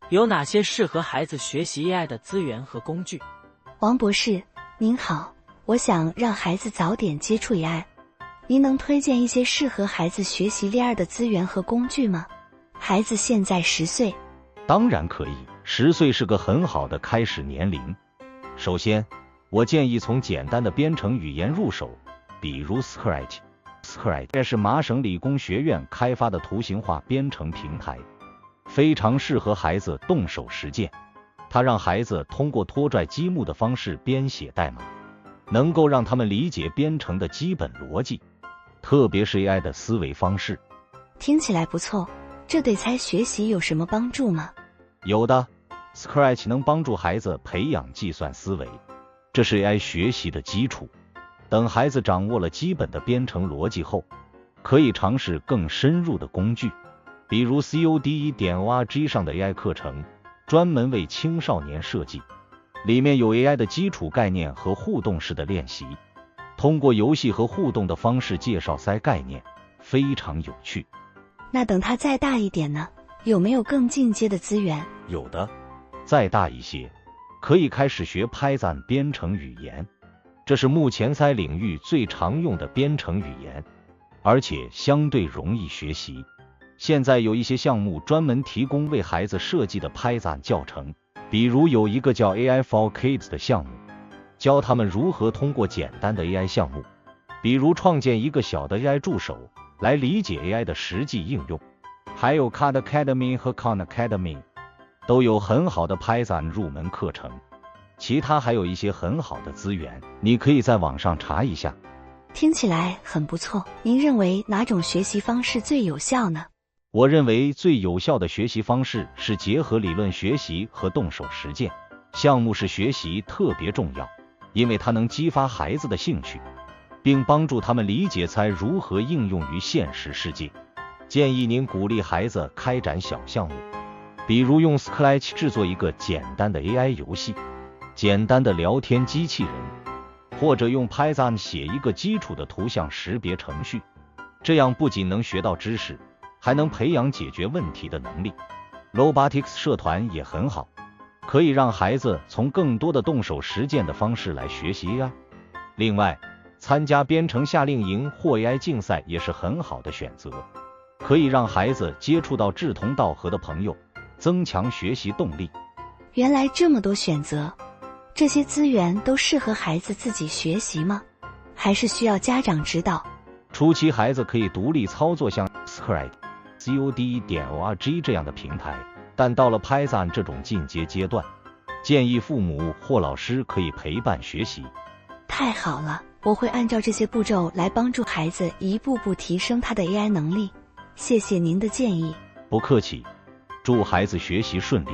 有哪些适合孩子学习 AI 的资源和工具？王博士，您好，我想让孩子早点接触 AI， 您能推荐一些适合孩子学习 AI 的资源和工具吗？孩子现在10岁。当然可以，10岁是个很好的开始年龄。首先，我建议从简单的编程语言入手，比如 Scratch。Scratch 是麻省理工学院开发的图形化编程平台，非常适合孩子动手实践。它让孩子通过拖拽积木的方式编写代码，能够让他们理解编程的基本逻辑，特别是 AI 的思维方式。听起来不错，这对猜学习有什么帮助吗？有的， Scratch 能帮助孩子培养计算思维，这是 AI 学习的基础。等孩子掌握了基本的编程逻辑后，可以尝试更深入的工具，比如 code.org 上的 AI 课程，专门为青少年设计，里面有 AI 的基础概念和互动式的练习，通过游戏和互动的方式介绍该概念，非常有趣。那等他再大一点呢？有没有更进阶的资源？有的，再大一些，可以开始学 Python 编程语言，这是目前该领域最常用的编程语言，而且相对容易学习。现在有一些项目专门提供为孩子设计的 Python 教程，比如有一个叫 AI for Kids 的项目，教他们如何通过简单的 AI 项目，比如创建一个小的 AI 助手，来理解 AI 的实际应用。还有 Codecademy 和 Khan Academy 都有很好的 Python 入门课程，其他还有一些很好的资源，你可以在网上查一下。听起来很不错。您认为哪种学习方式最有效呢？我认为最有效的学习方式是结合理论学习和动手实践。项目式学习特别重要，因为它能激发孩子的兴趣，并帮助他们理解该如何应用于现实世界。建议您鼓励孩子开展小项目，比如用 Scratch 制作一个简单的 AI 游戏，简单的聊天机器人，或者用 Python 写一个基础的图像识别程序。这样不仅能学到知识，还能培养解决问题的能力。Robotics 社团也很好，可以让孩子从更多的动手实践的方式来学习 AI。另外，参加编程夏令营或 AI 竞赛也是很好的选择，可以让孩子接触到志同道合的朋友，增强学习动力。原来这么多选择，这些资源都适合孩子自己学习吗？还是需要家长指导？初期孩子可以独立操作像 Scratch、code.org 这样的平台，但到了 Python 这种进阶阶段，建议父母或老师可以陪伴学习。太好了，我会按照这些步骤来帮助孩子一步步提升他的 AI 能力。谢谢您的建议。不客气，祝孩子学习顺利。